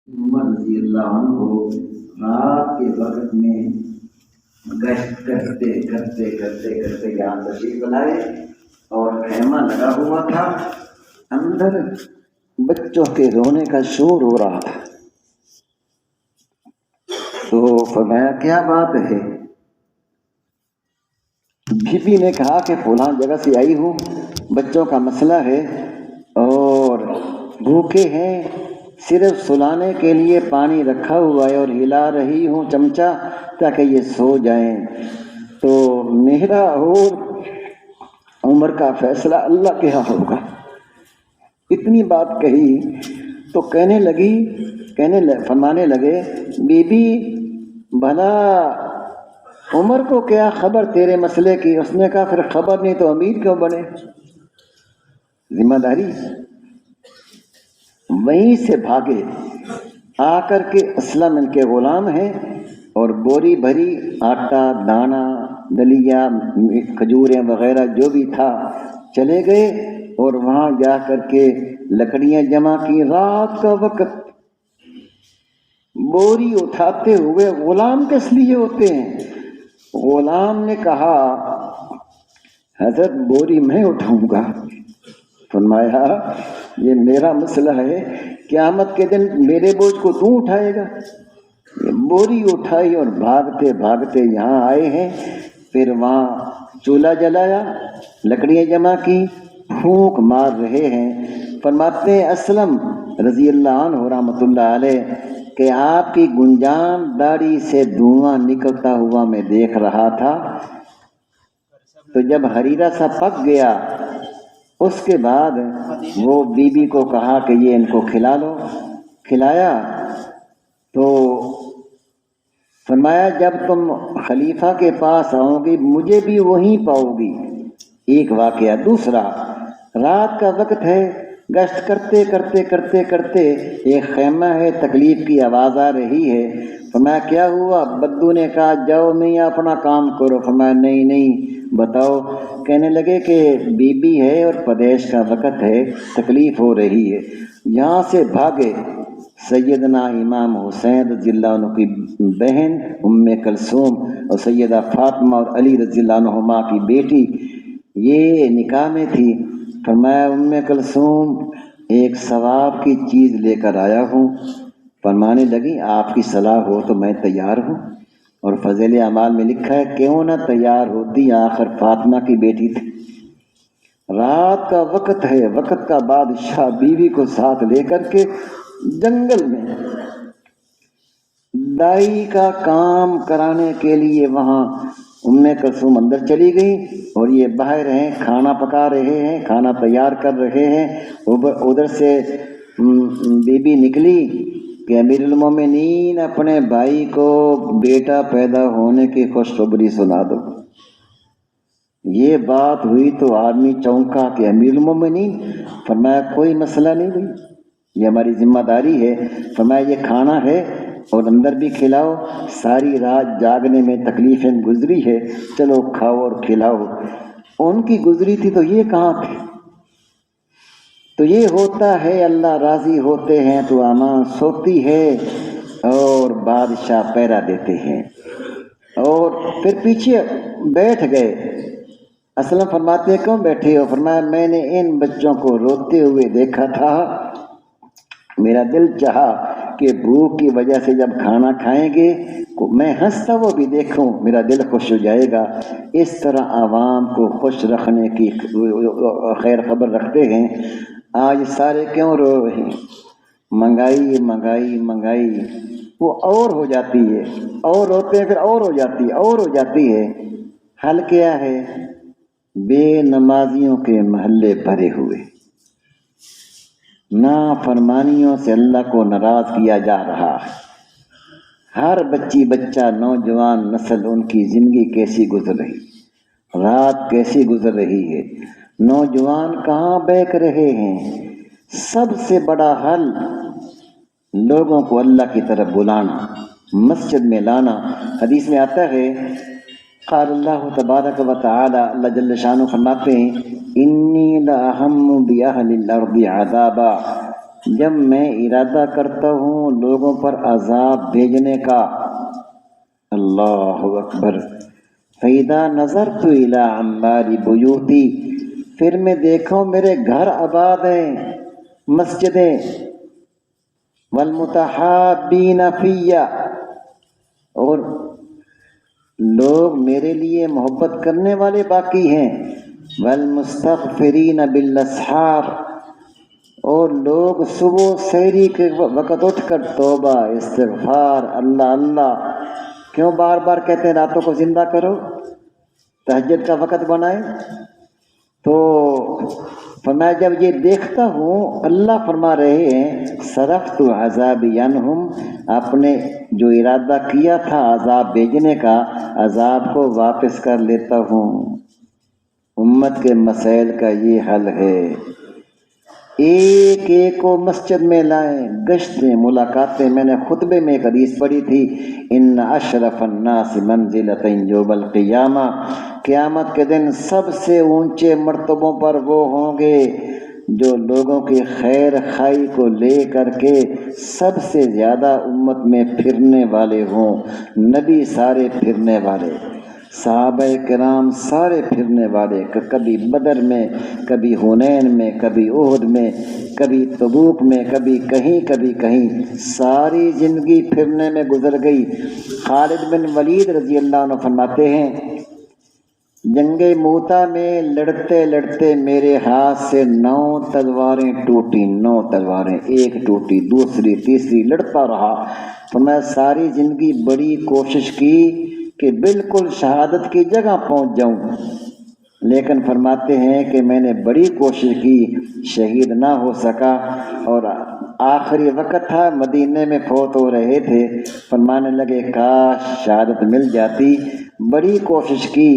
عمر رضی اللہ عنہ رات کے وقت میں گشت کرتے کرتے کرتے کرتے یہاں تشریف لائے اور خیمہ لگا ہوا تھا، اندر بچوں کے رونے کا شور ہو رہا تھا۔ تو فرمایا کیا بات ہے؟ بی بی نے کہا کہ فلاں جگہ سے آئی ہوں، بچوں کا مسئلہ ہے اور بھوکے ہیں، صرف سلانے کے لیے پانی رکھا ہوا ہے اور ہلا رہی ہوں چمچہ تاکہ یہ سو جائیں۔ تو میرا اور عمر کا فیصلہ اللہ کے ہاں ہوگا۔ اتنی بات کہی تو فرمانے لگے بی بی بھلا عمر کو کیا خبر تیرے مسئلے کی؟ اس نے کہا پھر خبر نہیں تو امیر کیوں بنے؟ ذمہ داری۔ وہیں سے بھاگے آ کر کے اسلم ان کے غلام ہیں اور بوری بھری آٹا دانا دلیا کھجوریں وغیرہ جو بھی تھا چلے گئے اور وہاں جا کر کے لکڑیاں جمع کی۔ رات کا وقت بوری اٹھاتے ہوئے غلام کس لیے ہوتے ہیں؟ غلام نے کہا حضرت بوری میں اٹھاؤں گا۔ فرمایا یہ میرا مسئلہ ہے، قیامت کے دن میرے بوجھ کو تو اٹھائے گا؟ یہ بوری اٹھائی اور بھاگتے بھاگتے یہاں آئے ہیں۔ پھر وہاں چولہا جلایا، لکڑیاں جمع کی، پھونک مار رہے ہیں۔ فرماتے ہیں اسلم رضی اللہ عنہ رحمۃ اللہ علیہ کہ آپ کی گنجان داڑھی سے دھواں نکلتا ہوا میں دیکھ رہا تھا۔ تو جب ہریرا سا پک گیا اس کے بعد وہ بی بی کو کہا کہ یہ ان کو کھلا لو۔ کھلایا تو فرمایا جب تم خلیفہ کے پاس آؤ گی مجھے بھی وہیں پاؤ گی۔ ایک واقعہ۔ دوسرا، رات کا وقت ہے، گشت کرتے کرتے کرتے کرتے ایک خیمہ ہے، تکلیف کی آواز آ رہی ہے۔ فرمایا کیا ہوا؟ بدو نے کہا جاؤ میاں اپنا کام کرو۔ فرمایا نہیں بتاؤ۔ کہنے لگے کہ بی بی ہے اور پردیش کا وقت ہے، تکلیف ہو رہی ہے۔ یہاں سے بھاگے سیدنا امام حسین رضی اللہ عنہ کی بہن ام کلثوم اور سیدہ فاطمہ اور علی رضی اللہ عنہما کی بیٹی، یہ نکاح میں تھی۔ فرمایا ام کلثوم ایک ثواب کی چیز لے کر آیا ہوں۔ فرمانے لگی آپ کی صلاح ہو تو میں تیار ہوں۔ اور فضل اعمال میں لکھا ہے کیوں نہ تیار ہوتی، آخر فاطمہ کی بیٹی تھی۔ رات کا وقت ہے، وقت کا بادشاہ بیوی کو ساتھ لے کر کے جنگل میں دائی کا کام کرانے کے لیے وہاں ام کلثوم اندر چلی گئی اور یہ باہر ہیں، کھانا پکا رہے ہیں، کھانا تیار کر رہے ہیں۔ ادھر سے بی بی نکلی کہ امیر المومنین اپنے بھائی کو بیٹا پیدا ہونے کی خوشخبری سنا دو۔ یہ بات ہوئی تو آدمی چونکا کہ امیر المومنین؟ فرمایا کوئی مسئلہ نہیں بھائی، یہ ہماری ذمہ داری ہے۔ فرمایا یہ کھانا ہے اور اندر بھی کھلاؤ، ساری رات جاگنے میں تکلیفیں گزری ہے، چلو کھاؤ اور کھلاؤ۔ ان کی گزری تھی تو یہ کہاں تھے؟ تو یہ ہوتا ہے، اللہ راضی ہوتے ہیں تو امان سوتی ہے اور بادشاہ پہرا دیتے ہیں۔ اور پھر پیچھے بیٹھ گئے۔ اسلم فرماتے کیوں بیٹھے ہو؟ فرمایا میں نے ان بچوں کو روتے ہوئے دیکھا تھا، میرا دل چاہا کہ بھوک کی وجہ سے جب کھانا کھائیں گے میں ہنستا وہ بھی دیکھوں، میرا دل خوش ہو جائے گا۔ اس طرح عوام کو خوش رکھنے کی خیر خبر رکھتے ہیں۔ آج سارے کیوں رو رہے ہیں؟ مہنگائی مہنگائی مہنگائی، وہ اور ہو جاتی ہے، اور روتے ہیں پھر اور ہو جاتی ہے، اور ہو جاتی ہے۔ حل کیا ہے؟ بے نمازیوں کے محلے بھرے ہوئے، نافرمانیوں سے اللہ کو ناراض کیا جا رہا ہے۔ ہر بچی بچہ نوجوان نسل ان کی زندگی کیسی گزر رہی، رات کیسی گزر رہی ہے، نوجوان کہاں بیٹھ رہے ہیں۔ سب سے بڑا حل لوگوں کو اللہ کی طرف بلانا، مسجد میں لانا۔ حدیث میں آتا ہے قال اللہ تبارک و تعالی، اللہ جل شانہ فرماتے ہیں انی لاہم باہل الارض عذابا، جب میں ارادہ کرتا ہوں لوگوں پر عذاب بھیجنے کا، اللہ اکبر، فَإِذَا نَظَرْتُ إِلَىٰ عَمَّارِ بُيُوتِي، پھر میں دیکھوں میرے گھر آباد ہیں، مسجدیں، وَالْمُتَحَابِّينَ فِيَّ، اور لوگ میرے لیے محبت کرنے والے باقی ہیں، وَالْمُسْتَغْفِرِينَ بِالْأَسْحَارِ، اور لوگ صبح سحری کے وقت اٹھ کر توبہ استغفار اللہ اللہ، کیوں بار بار کہتے ہیں راتوں کو زندہ کرو، تہجد کا وقت بنائیں؟ تو فرمایا جب یہ دیکھتا ہوں، اللہ فرما رہے ہیں صرفت عذابی عنہم، اپنے جو ارادہ کیا تھا عذاب بھیجنے کا، عذاب کو واپس کر لیتا ہوں۔ امت کے مسائل کا یہ حل ہے، ایک ایک کو مسجد میں لائیں، گشتیں، ملاقاتیں۔ میں نے خطبے میں ایک حدیث پڑھی تھی، ان اشرف الناس منزلۃ یوم القیامہ، قیامت کے دن سب سے اونچے مرتبوں پر وہ ہوں گے جو لوگوں کی خیر خائی کو لے کر کے سب سے زیادہ امت میں پھرنے والے ہوں۔ نبی سارے پھرنے والے، صحابہ کرام سارے پھرنے والے، کبھی بدر میں، کبھی حنین میں، کبھی احد میں، کبھی تبوک میں، کبھی کہیں، ساری زندگی پھرنے میں گزر گئی۔ خالد بن ولید رضی اللہ عنہ فرماتے ہیں جنگ موتا میں لڑتے لڑتے میرے ہاتھ سے 9 تلواریں ٹوٹی، 9 تلواریں، ایک ٹوٹی، دوسری، تیسری، لڑتا رہا۔ تو میں ساری زندگی بڑی کوشش کی کہ بالکل شہادت کی جگہ پہنچ جاؤں، لیکن فرماتے ہیں کہ میں نے بڑی کوشش کی، شہید نہ ہو سکا، اور آخری وقت تھا، مدینے میں فوت ہو رہے تھے، فرمانے لگے کاش شہادت مل جاتی، بڑی کوشش کی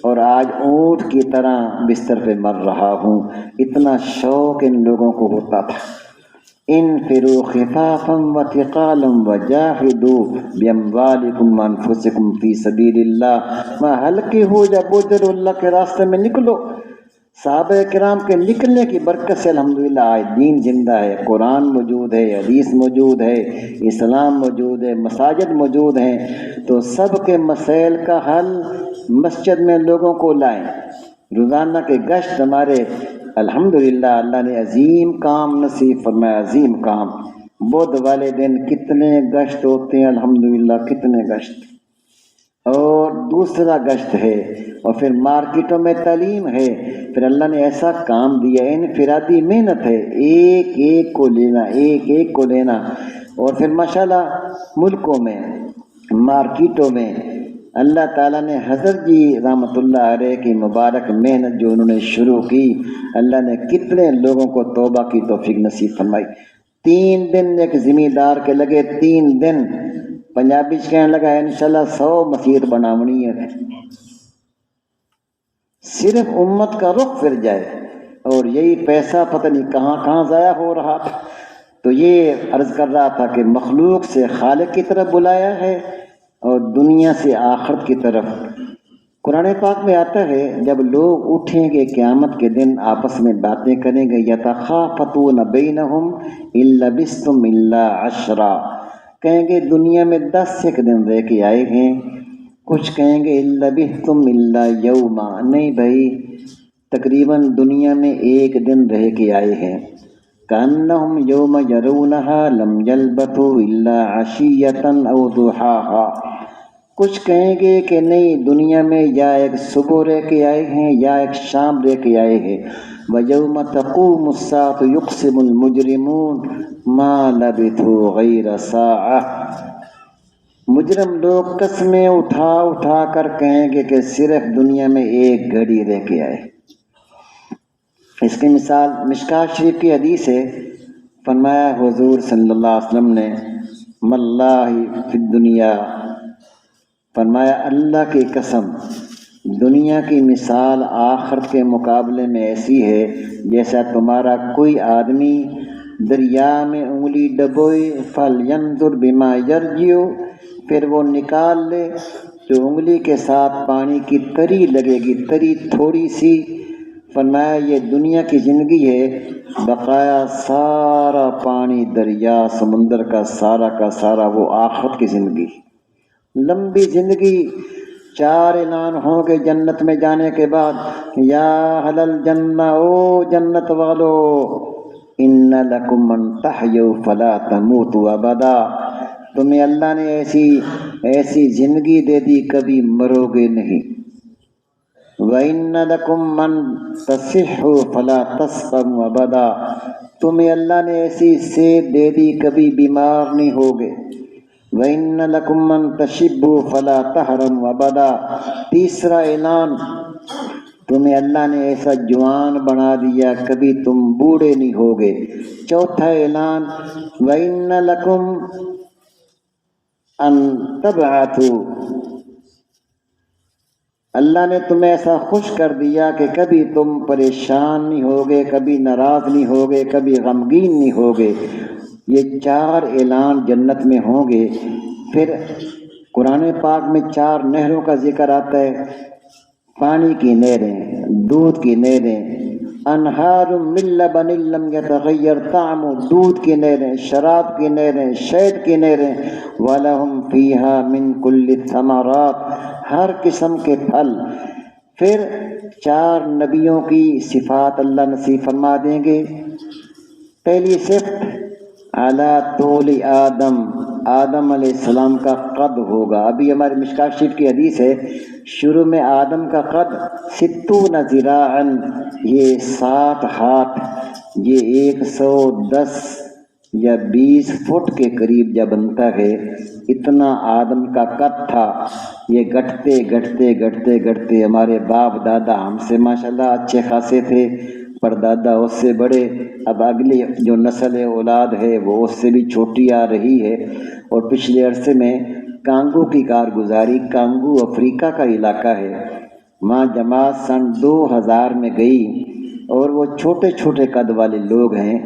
اور آج اونٹ کی طرح بستر پہ مر رہا ہوں۔ اتنا شوق ان لوگوں کو ہوتا تھا۔ انفروا خفافا وثقالا وجاہدوا باموالکم وانفسکم فی سبیل اللہ، میں ہلکے ہو یا بوجھل اللہ کے راستے میں نکلو۔ صحابہ کرام کے نکلنے کی برکت سے الحمدللہ آج دین زندہ ہے، قرآن موجود ہے، حدیث موجود ہے، اسلام موجود ہے، مساجد موجود ہیں۔ تو سب کے مسائل کا حل مسجد میں لوگوں کو لائیں، روزانہ کے گشت ہمارے الحمدللہ اللہ نے عظیم کام نصیب فرمایا، عظیم کام۔ بدھ والے دن کتنے گشت ہوتے ہیں الحمدللہ، کتنے گشت، اور دوسرا گشت ہے، اور پھر مارکیٹوں میں تعلیم ہے، پھر اللہ نے ایسا کام دیا، انفرادی محنت ہے، ایک ایک کو لینا، ایک ایک کو لینا، اور پھر ماشاءاللہ ملکوں میں، مارکیٹوں میں اللہ تعالیٰ نے حضرت جی رحمۃ اللہ علیہ کی مبارک محنت جو انہوں نے شروع کی، اللہ نے کتنے لوگوں کو توبہ کی توفیق نصیب فرمائی۔ 3 دن ایک زمیندار کے لگے، 3 دن پنجابی کہنے لگا انشاءاللہ 100 مسجد بناونی ہے، صرف امت کا رخ پھر جائے، اور یہی پیسہ پتہ نہیں کہاں کہاں ضائع ہو رہا تھا۔ تو یہ عرض کر رہا تھا کہ مخلوق سے خالق کی طرف بلایا ہے اور دنیا سے آخرت کی طرف۔ قرآن پاک میں آتا ہے جب لوگ اٹھیں گے قیامت کے دن آپس میں باتیں کریں گے، یتخافتون بینہم ان لبثتم الا عشرا، کہیں گے دنیا میں 10 ایک دن رہ کے آئے ہیں، کچھ کہیں گے ان لبثتم الا یوما، نہیں بھائی تقریباً دنیا میں 1 دن رہ کے آئے ہیں۔ کأنہم یوم یرونہا لم یلبثوا الا عشیۃ او ضحاہا، کچھ کہیں گے کہ نہیں دنیا میں یا ایک صبح رہ کے آئے ہیں یا ایک شام رہ کے آئے ہیں۔ وَيَوْمَ تَقُومُ السَّاعَةُ يُقْسِمُ الْمُجْرِمُونَ مَا لَبِثُوا غَيْرَ سَاعَةٍ، مجرم لوگ قسمیں اٹھا اٹھا کر کہیں گے کہ صرف دنیا میں 1 گھڑی رہ کے آئے۔ اس کی مثال مشکوٰۃ شریف کی حدیث ہے، فرمایا حضور صلی اللہ علیہ وسلم نے مَاللَّہِ فِی الدُّنْیَا، فرمایا اللہ کی قسم دنیا کی مثال آخرت کے مقابلے میں ایسی ہے جیسا تمہارا کوئی آدمی دریا میں انگلی ڈبوئے، فَلْيَنْظُرْ بِمَا يَرْجِعُ، پھر وہ نکال لے، جو انگلی کے ساتھ پانی کی تری لگے گی، تری تھوڑی سی، فرمایا یہ دنیا کی زندگی ہے، بقایا سارا پانی دریا سمندر کا سارا وہ آخرت کی زندگی، لمبی زندگی۔ 4 اعلان ہوں گے جنت میں جانے کے بعد، یا اہل الجنہ، او جنت والو، ان لکم ان تحیوا فلا تموتوا ابدا، تمہیں اللہ نے ایسی زندگی دے دی کبھی مرو گے نہیں۔ وَإِنَّ لَكُمْ مَنْ تَصِحُّوا فَلَا تَسْقَمُوا أَبَدًا، تمہیں اللہ نے ایسی صحت دے دی کبھی بیمار نہیں ہوگے۔ وَإِنَّ لَكُمْ مَنْ تَشِبُّوا فَلَا تَحْرَمُوا أَبَدًا، تیسرا اعلان، تمہیں اللہ نے ایسا جوان بنا دیا کبھی تم بوڑھے نہیں ہوگے۔ چوتھا اعلان، وَإِنَّ لَكُمْ أَن تَبْعَثُوا، اللہ نے تمہیں ایسا خوش کر دیا کہ کبھی تم پریشان نہیں ہوگے، کبھی ناراض نہیں ہوگے، کبھی غمگین نہیں ہوگے۔ یہ 4 اعلان جنت میں ہوں گے۔ پھر قرآن پاک میں 4 نہروں کا ذکر آتا ہے، پانی کی نہریں، دودھ کی نہریں، انہار من لبن لم یتغیر طعمہ، دودھ کی نہریں، شراب کی نہریں، شہد کی نہریں، وَلَهُمْ فِيهَا مِن كُلِّ الثَّمَرَاتِ، ہر قسم کے پھل۔ پھر 4 نبیوں کی صفات اللہ نصیب فرما دیں گے۔ پہلی صفت، علی طول آدم علیہ السلام کا قد ہوگا۔ ابھی ہماری مشکاۃ شریف کی حدیث ہے، شروع میں آدم کا قد 60 ذراعا، یہ 60 ہاتھ، یہ 110 یا 20 فٹ کے قریب جب بنتا ہے، اتنا آدم کا قد تھا۔ یہ گھٹتے ہمارے باپ دادا ہم سے ماشاءاللہ اچھے خاصے تھے، پردادا اس سے بڑے، اب اگلی جو نسل اولاد ہے وہ اس سے بھی چھوٹی آ رہی ہے۔ اور پچھلے عرصے میں کانگو کی کارگزاری، کانگو افریقہ کا علاقہ ہے، وہاں جماعت سن 2000 میں گئی، اور وہ چھوٹے چھوٹے قد والے لوگ ہیں،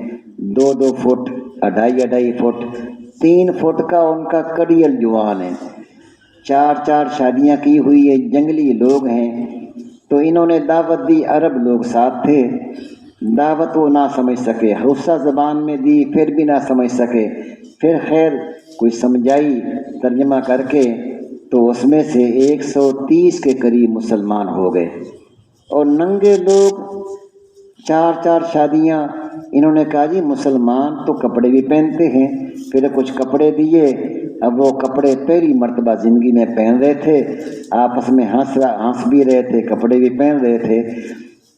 2 فٹ، 2.5 فٹ، 3 فٹ کا ان کا کڑیل جوان ہے، 4 شادیاں کی ہوئی ہے، جنگلی لوگ ہیں۔ تو انہوں نے دعوت دی، عرب لوگ ساتھ تھے، دعوت وہ نہ سمجھ سکے، حفصہ زبان میں دی پھر بھی نہ سمجھ سکے، پھر خیر کوئی سمجھائی ترجمہ کر کے، تو اس میں سے 130 کے قریب مسلمان ہو گئے۔ اور ننگے لوگ، 4 شادیاں، انہوں نے کہا جی مسلمان تو کپڑے بھی پہنتے ہیں، پھر کچھ کپڑے دیے، اب وہ کپڑے پہلی مرتبہ زندگی میں پہن رہے تھے، آپس میں ہنس بھی رہے تھے، کپڑے بھی پہن رہے تھے،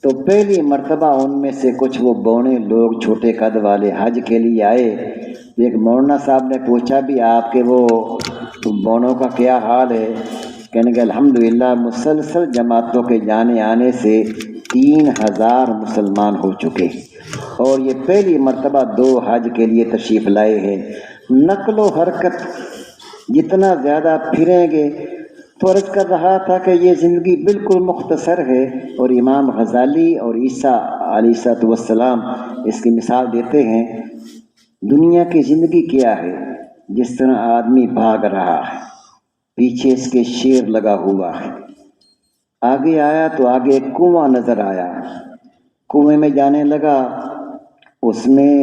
تو پہلی مرتبہ ان میں سے کچھ وہ بونے لوگ چھوٹے قد والے حج کے لیے آئے۔ ایک مولانا صاحب نے پوچھا بھی آپ کے وہ بونوں کا کیا حال ہے؟ کہنے کہ الحمدللہ مسلسل جماعتوں کے جانے آنے سے 3000 مسلمان ہو چکے، اور یہ پہلی مرتبہ 2 حج کے لیے تشریف لائے ہیں۔ نقل و حرکت جتنا زیادہ پھریں گے، تو عرض کر رہا تھا کہ یہ زندگی بالکل مختصر ہے، اور امام غزالی اور عیسیٰ علیہ السلام اس کی مثال دیتے ہیں۔ دنیا کی زندگی کیا ہے؟ جس طرح آدمی بھاگ رہا ہے، پیچھے اس کے شیر لگا ہوا ہے، آگے آیا تو آگے ایک کنواں نظر آیا، کنویں میں جانے لگا، اس میں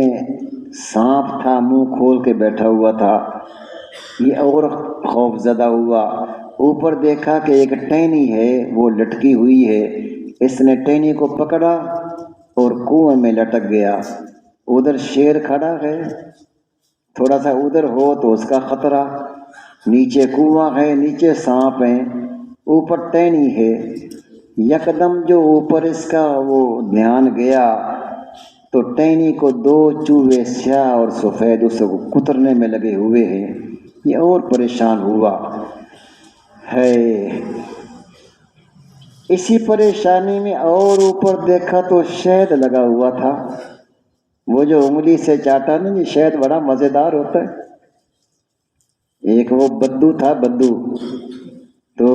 سانپ تھا، منہ کھول کے بیٹھا ہوا تھا، یہ اور خوف زدہ ہوا، اوپر دیکھا کہ ایک ٹہنی ہے وہ لٹکی ہوئی ہے، اس نے ٹہنی کو پکڑا اور کنویں میں لٹک گیا۔ ادھر شیر کھڑا ہے، تھوڑا سا ادھر ہو تو اس کا خطرہ، نیچے کنواں ہے، نیچے سانپ ہیں، اوپر ٹہنی ہے۔ یکدم جو اوپر اس کا وہ دھیان گیا تو ٹہنی کو 2 چوہے سیاہ اور سفید اس کو کترنے میں لگے ہوئے ہیں، یہ اور پریشان ہوا ہے۔ اسی پریشانی میں اور اوپر دیکھا تو شہد لگا ہوا تھا، وہ جو انگلی سے چاٹا نا، یہ شہد بڑا مزیدار ہوتا ہے۔ ایک وہ بدو تھا، بدو، تو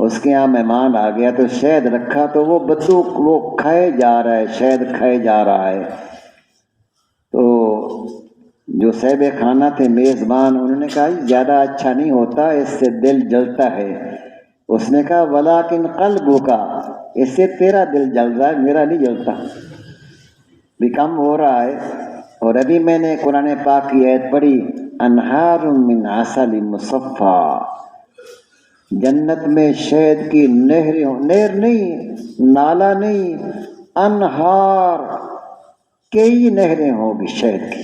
اس کے یہاں مہمان آ گیا تو شہد رکھا، تو وہ بدو وہ کھائے جا رہا ہے، شہد کھائے جا رہا ہے۔ تو جو صاحب خانہ تھے، میزبان، انہوں نے کہا زیادہ اچھا نہیں ہوتا، اس سے دل جلتا ہے۔ اس نے کہا ولیکن قلبک، اس سے تیرا دل جل رہا ہے، میرا نہیں جلتا، بھی کم ہو رہا ہے۔ اور ابھی میں نے قرآن پاک کی آیت پڑھی، انہار من عسل مصفا، جنت میں شہد کی نہریں، نہر نہیں، نالا نہیں، انہار، کئی نہریں ہوگی شہد کی۔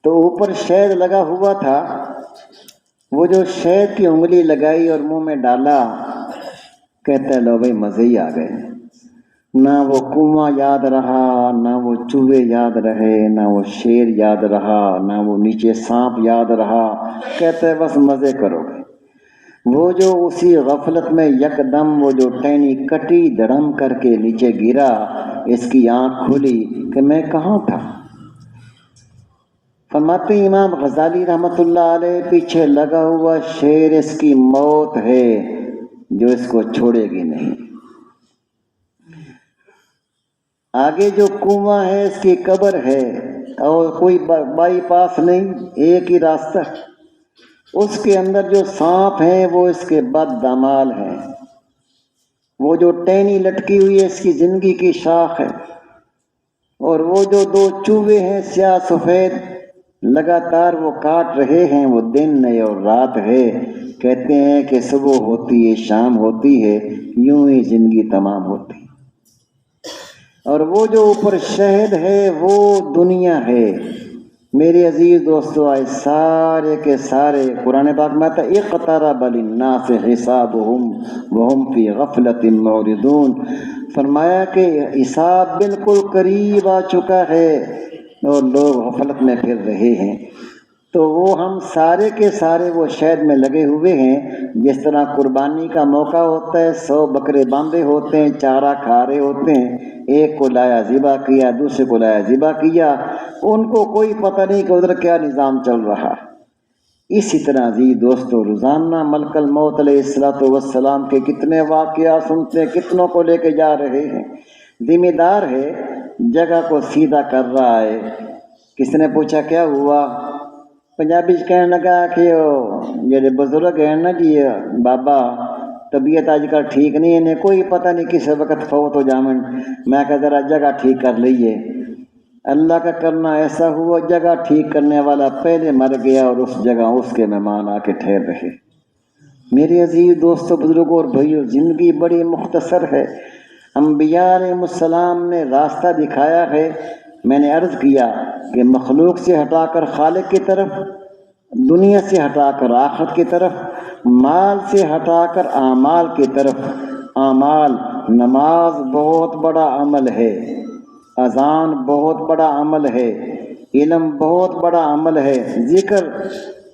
تو اوپر شہد لگا ہوا تھا، وہ جو شہد کی انگلی لگائی اور منہ میں ڈالا، کہتا ہے لو بھائی مزے ہی آ گئے، نہ وہ کنواں یاد رہا، نہ وہ چوہے یاد رہے، نہ وہ شیر یاد رہا، نہ وہ نیچے سانپ یاد رہا، کہتا ہے بس مزے کرو گے۔ وہ جو اسی غفلت میں یکدم وہ جو ٹہنی کٹی دھڑم کر کے نیچے گرا، اس کی آنکھ کھلی کہ میں کہاں تھا۔ فرماتے امام غزالی رحمۃ اللہ علیہ، پیچھے لگا ہوا شیر اس کی موت ہے جو اس کو چھوڑے گی نہیں، آگے جو کنواں ہے اس کی قبر ہے، اور کوئی بائی پاس نہیں، ایک ہی راستہ، اس کے اندر جو سانپ ہیں وہ اس کے بدعمال ہیں، وہ جو ٹہنی لٹکی ہوئی ہے اس کی زندگی کی شاخ ہے، اور وہ جو دو چوہے ہیں سیاہ سفید لگاتار وہ کاٹ رہے ہیں، وہ دن ہے اور رات ہے، کہتے ہیں کہ صبح ہوتی ہے شام ہوتی ہے، یوں ہی زندگی تمام ہوتی ہے۔ اور وہ جو اوپر شہد ہے وہ دنیا ہے۔ میرے عزیز دوستو، آئے سارے کے سارے قرآن پاک میں آتا ہے اقترب للناس حسابهم وهم فی غفلۃ معرضون، فرمایا کہ حساب بالکل قریب آ چکا ہے اور لوگ غفلت میں پھر رہے ہیں۔ تو وہ ہم سارے کے سارے وہ شہد میں لگے ہوئے ہیں، جس طرح قربانی کا موقع ہوتا ہے، 100 بکرے باندھے ہوتے ہیں، چارہ کھا رہے ہوتے ہیں، ایک کو لایا ذبح کیا، دوسرے کو لایا ذبح کیا، ان کو کوئی پتہ نہیں کہ ادھر کیا نظام چل رہا۔ اسی طرح عزیز دوستو، روزانہ ملک الموت علیہ السلام کے کتنے واقعات سنتے ہیں، کتنوں کو لے کے جا رہے ہیں۔ ذمہ دار ہے، جگہ کو سیدھا کر رہا ہے۔ کسی نے پوچھا کیا ہوا؟ پنجابی کہنے لگا کہ یہ بزرگ ہیں نا جی بابا، طبیعت آج کل ٹھیک نہیں ہے، انہیں کوئی پتہ نہیں کس وقت فوت ہو جامن، میں کہا ذرا جگہ ٹھیک کر لئیے۔ اللہ کا کرنا ایسا ہوا، جگہ ٹھیک کرنے والا پہلے مر گیا اور اس جگہ اس کے مہمان آ کے ٹھہر رہے۔ میرے عزیز دوستو، بزرگوں اور بھائیو، زندگی بڑی مختصر ہے۔ انبیاء علیہ السلام نے راستہ دکھایا ہے۔ میں نے عرض کیا کہ مخلوق سے ہٹا کر خالق کی طرف، دنیا سے ہٹا کر آخرت کی طرف، مال سے ہٹا کر اعمال کی طرف۔ اعمال، نماز بہت بڑا عمل ہے، اذان بہت بڑا عمل ہے، علم بہت بڑا عمل ہے، ذکر،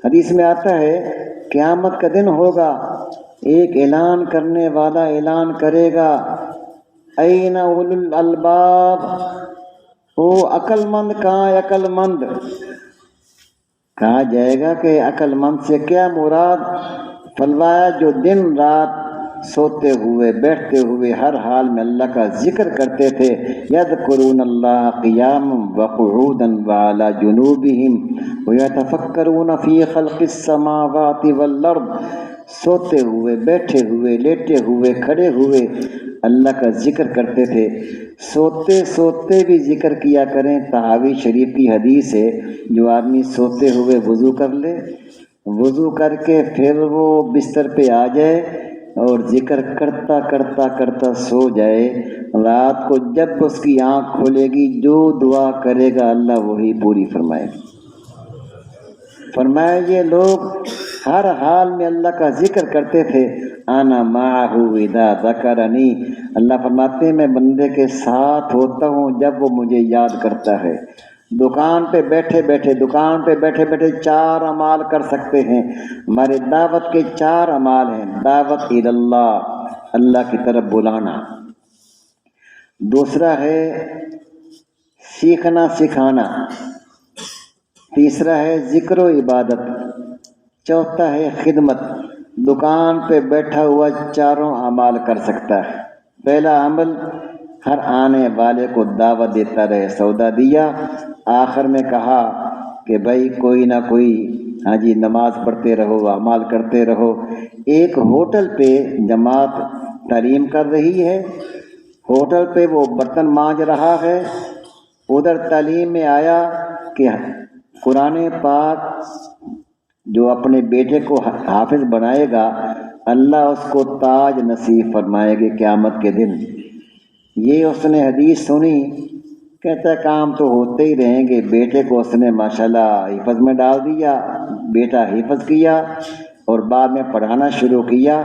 حدیث میں آتا ہے قیامت کا دن ہوگا، ایک اعلان کرنے والا اعلان کرے گا، این اولو الالباب، وہ عقل مند کہاں ہے؟ عقل مند کہا جائے گا کہ عقل مند سے کیا مراد؟ فرمایا جو دن رات سوتے ہوئے بیٹھتے ہوئے ہر حال میں اللہ کا ذکر کرتے تھے، یذکرون اللہ قیاما وقعودا وعلی جنوبہم ویتفکرون فی خلق السماوات والارض، سوتے ہوئے بیٹھے ہوئے لیٹے ہوئے کھڑے ہوئے اللہ کا ذکر کرتے تھے۔ سوتے سوتے بھی ذکر کیا کریں۔ طحاوی شریف کی حدیث ہے، جو آدمی سوتے ہوئے وضو کر لے، وضو کر کے پھر وہ بستر پہ آ جائے اور ذکر کرتا کرتا کرتا سو جائے، رات کو جب اس کی آنکھ کھولے گی جو دعا کرے گا اللہ وہی پوری فرمائے گا۔ فرمایا یہ لوگ ہر حال میں اللہ کا ذکر کرتے تھے۔ انا معہ اذا ذکرنی، اللہ فرماتے ہیں میں بندے کے ساتھ ہوتا ہوں جب وہ مجھے یاد کرتا ہے۔ دکان پہ بیٹھے بیٹھے 4 اعمال کر سکتے ہیں۔ ہمارے دعوت کے 4 اعمال ہیں۔ دعوت اللہ، اللہ کی طرف بلانا، دوسرا ہے سیکھنا سکھانا، تیسرا ہے ذکر و عبادت، چوتھا ہے خدمت۔ دکان پہ بیٹھا ہوا 4 اعمال کر سکتا ہے۔ پہلا عمل، ہر آنے والے کو دعوت دیتا رہے، سودا دیا، آخر میں کہا کہ بھائی کوئی نہ کوئی نماز پڑھتے رہو، اعمال کرتے رہو۔ ایک ہوٹل پہ جماعت تعلیم کر رہی ہے، ہوٹل پہ وہ برتن مانج رہا ہے، ادھر تعلیم میں آیا کہ قرآن پاک جو اپنے بیٹے کو حافظ بنائے گا اللہ اس کو تاج نصیب فرمائے گے قیامت کے دن۔ یہ اس نے حدیث سنی، کہتا ہے کام تو ہوتے ہی رہیں گے۔ بیٹے کو اس نے ماشاءاللہ حفظ میں ڈال دیا، بیٹا حفظ کیا اور بعد میں پڑھانا شروع کیا۔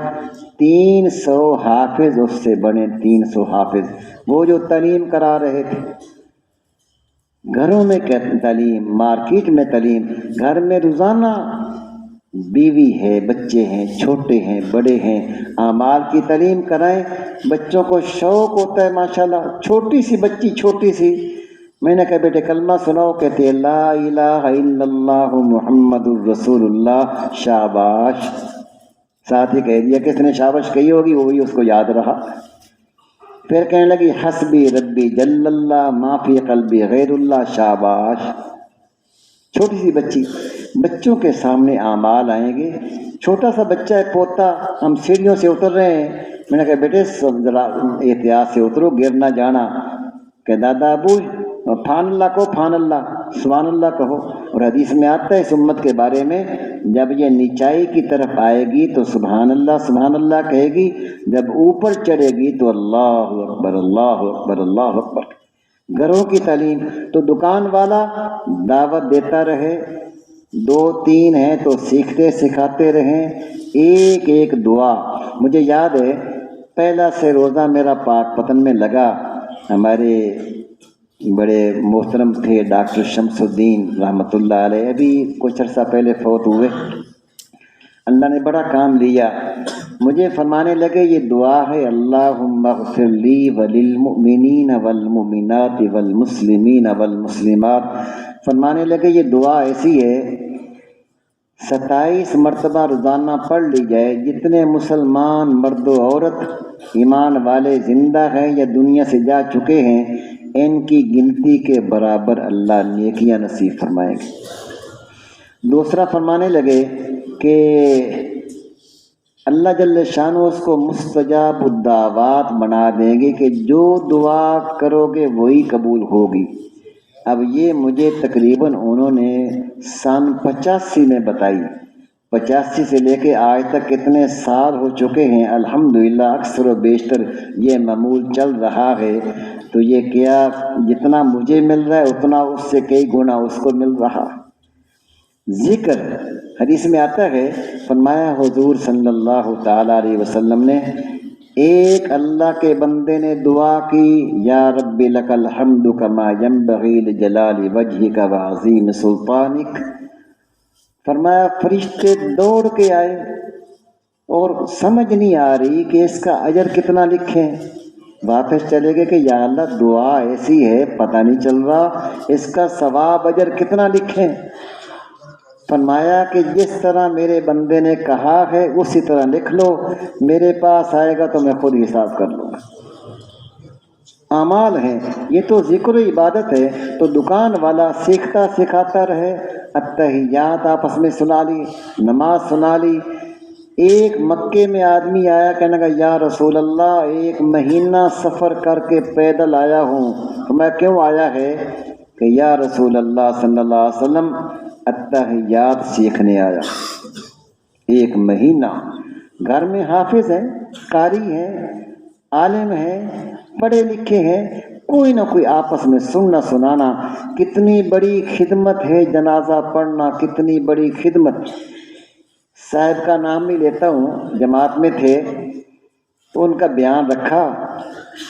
300 حافظ اس سے بنے، 300 حافظ، وہ جو تعلیم کرا رہے تھے۔ گھروں میں تعلیم، مارکیٹ میں تعلیم، گھر میں روزانہ بیوی ہے، بچے ہیں، چھوٹے ہیں، بڑے ہیں، اعمال کی تعلیم کرائیں۔ بچوں کو شوق ہوتا ہے ماشاءاللہ، چھوٹی سی بچی، چھوٹی سی، میں نے کہا بیٹے کلمہ سناؤ، کہتے ہیں لا الہ الا اللہ محمد الرسول اللہ، شاباش۔ ساتھ ہی کہہ دیا، کس نے شاباش کہی ہوگی وہی اس کو یاد رہا۔ پھر کہنے لگی حسبی ربی جل اللہ ما فی قلبی غیر اللہ، شاباش۔ چھوٹی سی بچی، بچوں کے سامنے اعمال آئیں گے۔ چھوٹا سا بچہ ہے، پوتا، ہم سیڑھیوں سے اتر رہے ہیں، میں نے کہا بیٹے ذرا احتیاط سے اترو، گر نہ جانا۔ کہ دادا ابو فان اللہ کہو، فان اللہ، سبحان اللہ کہو۔ اور حدیث میں آتا ہے اس امت کے بارے میں، جب یہ نیچائی کی طرف آئے گی تو سبحان اللہ کہے گی، جب اوپر چڑھے گی تو اللہ اکبر اللہ اکبر اللہ اکبر۔ گھروں کی تعلیم تو دکان والا دعوت دیتا رہے، 2-3 ہیں تو سیکھتے سکھاتے رہیں۔ ایک ایک دعا مجھے یاد ہے، پہلا سے روزہ میرا پاک پتن میں لگا، ہمارے بڑے محترم تھے ڈاکٹر شمس الدین رحمۃ اللہ علیہ، ابھی کچھ عرصہ پہلے فوت ہوئے۔ اللہ نے بڑا کام لیا، مجھے فرمانے لگے یہ دعا ہے اللہم اغفر لی وللمؤمنین والمؤمنات والمسلمین والمسلمات۔ فرمانے لگے یہ دعا ایسی ہے 27 مرتبہ روزانہ پڑھ لی جائے، جتنے مسلمان مرد و عورت ایمان والے زندہ ہیں یا دنیا سے جا چکے ہیں، ان کی گنتی کے برابر اللہ نیکیاں نصیب فرمائیں گے۔ دوسرا فرمانے لگے کہ اللہ جل شانہ اس کو مستجاب الدعوات بنا دیں گے کہ جو دعا کرو گے وہی قبول ہوگی۔ اب یہ مجھے تقریباً انہوں نے سن 85 میں بتائی، 85 سے لے کے آج تک کتنے سال ہو چکے ہیں، الحمدللہ اکثر و بیشتر یہ معمول چل رہا ہے۔ تو یہ کیا جتنا مجھے مل رہا ہے اتنا اس سے کئی گنا اس کو مل رہا۔ ذکر حدیث میں آتا ہے، فرمایا حضور صلی اللہ تعالیٰ علیہ وسلم نے، ایک اللہ کے بندے نے دعا کی یا رب لک الحمد کما ینبغی لجلال وجہک وعظیم سلطانک، فرمایا فرشتے دوڑ کے آئے اور سمجھ نہیں آ رہی کہ اس کا اجر کتنا لکھیں۔ واپس چلے گئے کہ یا اللہ دعا ایسی ہے پتہ نہیں چل رہا اس کا ثواب اجر کتنا لکھیں۔ فرمایا کہ جس طرح میرے بندے نے کہا ہے اسی طرح لکھ لو، میرے پاس آئے گا تو میں خود حساب کر لوں گا۔ اعمال ہیں، یہ تو ذکر و عبادت ہے، تو دکان والا سیکھتا سکھاتا رہے، اتحیات آپس میں سنا لی، نماز سنا لی۔ ایک مکے میں آدمی آیا، کہنے لگا یا رسول اللہ 1 مہینہ سفر کر کے پیدل آیا ہوں۔ تو میں کیوں آیا ہے کہ یا رسول اللہ صلی اللہ علیہ وسلم اتحیات سیکھنے آیا۔ 1 مہینہ گھر میں حافظ ہے، قاری ہے، عالم ہے، پڑھے لکھے ہیں، کوئی نہ کوئی آپس میں سننا سنانا، کتنی بڑی خدمت ہے جنازہ پڑھنا، کتنی بڑی خدمت۔ صاحب کا نام نہیں لیتا ہوں، جماعت میں تھے تو ان کا بیان رکھا،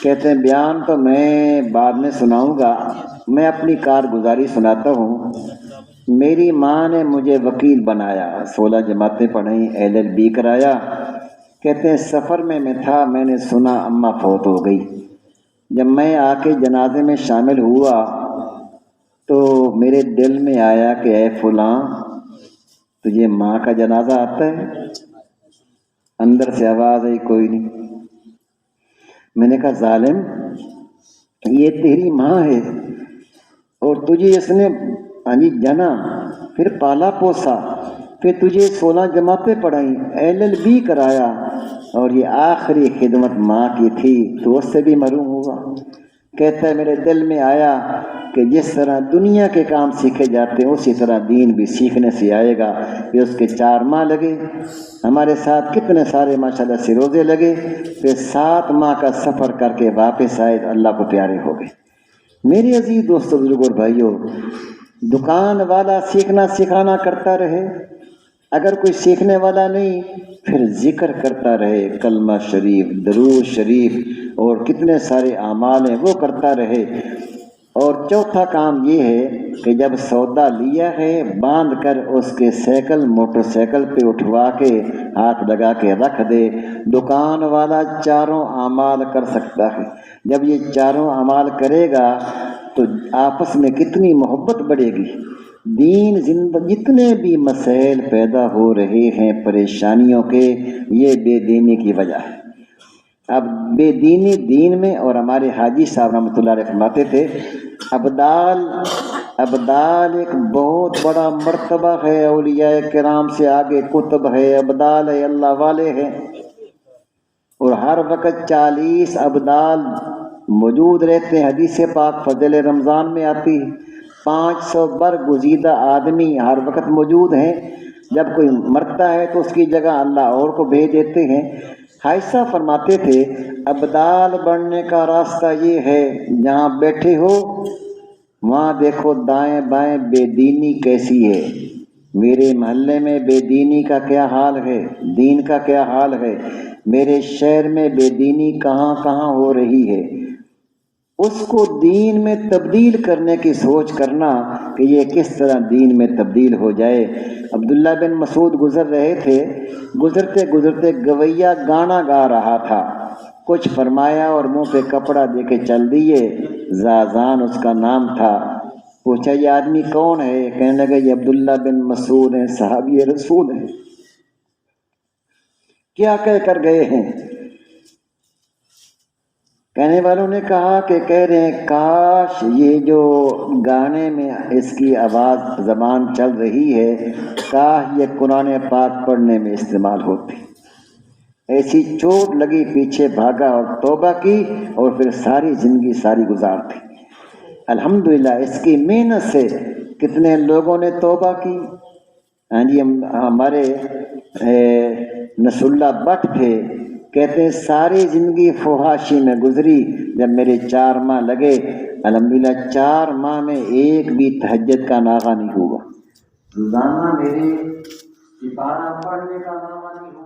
کہتے ہیں بیان تو میں بعد میں سناؤں گا، میں اپنی کارگزاری سناتا ہوں۔ میری ماں نے مجھے وکیل بنایا، 16 جماعتیں پڑھیں، LLB کرایا۔ کہتے ہیں سفر میں تھا، میں نے سنا اماں فوت ہو گئی۔ جب میں آ کے جنازے میں شامل ہوا تو میرے دل میں آیا کہ اے فلاں تجھے ماں کا جنازہ آتا ہے؟ اندر سے آواز آئی کوئی نہیں۔ میں نے کہا ظالم یہ تیری ماں ہے اور تجھے اس نے جنا، پھر پالا پوسا، پھر تجھے 16 جماعتیں پڑھائیں، LLB کرایا، اور یہ آخری خدمت ماں کی تھی تو اس سے بھی محروم ہوا۔ کہتا ہے میرے دل میں آیا کہ جس طرح دنیا کے کام سیکھے جاتے ہیں اسی طرح دین بھی سیکھنے سے آئے گا۔ پھر اس کے 4 ماہ لگے، ہمارے ساتھ کتنے سارے ماشاءاللہ سے روزے لگے، پھر 7 ماہ کا سفر کر کے واپس آئے، اللہ کو پیارے ہو گئے۔ میرے عزیز دوستو، بزرگوں اور بھائیوں، دکان والا سیکھنا سکھانا کرتا رہے، اگر کوئی سیکھنے والا نہیں پھر ذکر کرتا رہے، کلمہ شریف، درود شریف اور کتنے سارے اعمال ہیں وہ کرتا رہے۔ اور چوتھا کام یہ ہے کہ جب سودا لیا ہے باندھ کر اس کے سائیکل موٹر سائیکل پہ اٹھوا کے ہاتھ لگا کے رکھ دے۔ دکان والا 4 اعمال کر سکتا ہے، جب یہ 4 اعمال کرے گا تو آپس میں کتنی محبت بڑھے گی۔ دین جتنے بھی مسائل پیدا ہو رہے ہیں پریشانیوں کے، یہ بے دینی کی وجہ ہے۔ اب بے دینی دین میں، اور ہمارے حاجی صاحب رحمۃ اللہ علیہ فرماتے تھے ابدال ایک بہت بڑا مرتبہ ہے، اولیاء کرام سے آگے کتب ہے، ابدال ہے، اللہ والے ہیں، اور ہر وقت 40 ابدال موجود رہتے ہیں۔ حدیث پاک فضل رمضان میں آتی ہے، 500 برگزیدہ آدمی ہر وقت موجود ہیں۔ جب کوئی مرتا ہے تو اس کی جگہ اللہ اور کو بھیج دیتے ہیں۔ حائشہ فرماتے تھے ابدال بننے کا راستہ یہ ہے، جہاں بیٹھے ہو وہاں دیکھو دائیں بائیں بے دینی کیسی ہے، میرے محلے میں بے دینی کا کیا حال ہے، دین کا کیا حال ہے، میرے شہر میں بے دینی کہاں کہاں ہو رہی ہے، اس کو دین میں تبدیل کرنے کی سوچ کرنا کہ یہ کس طرح دین میں تبدیل ہو جائے۔ عبداللہ بن مسعود گزر رہے تھے، گزرتے گزرتے گویا گانا گا رہا تھا، کچھ فرمایا اور منہ پہ کپڑا دے کے چل دیے۔ زازان اس کا نام تھا۔ پوچھا یہ آدمی کون ہے؟ کہنے لگے یہ عبداللہ بن مسعود ہیں، صحابی رسول ہیں۔ کیا کہہ کر گئے ہیں؟ کہنے والوں نے کہا کہ کہہ رہے ہیں کاش یہ جو گانے میں اس کی آواز زبان چل رہی ہے، کاش یہ قرآن پاک پڑھنے میں استعمال ہوتی۔ ایسی چوٹ لگی، پیچھے بھاگا اور توبہ کی، اور پھر ساری زندگی ساری گزارتی۔ الحمدللہ اس کی محنت سے کتنے لوگوں نے توبہ کی۔ ہاں جی، ہمارے نصر اللہ بٹ تھے، کہتے ہیں ساری زندگی فحاشی میں گزری، جب میرے 4 ماہ لگے، الحمدللہ 4 ماہ میں ایک بھی تہجد کا ناغہ نہیں ہوا، روزانہ میرے سپارہ پڑھنے کا ناغہ نہیں ہوا۔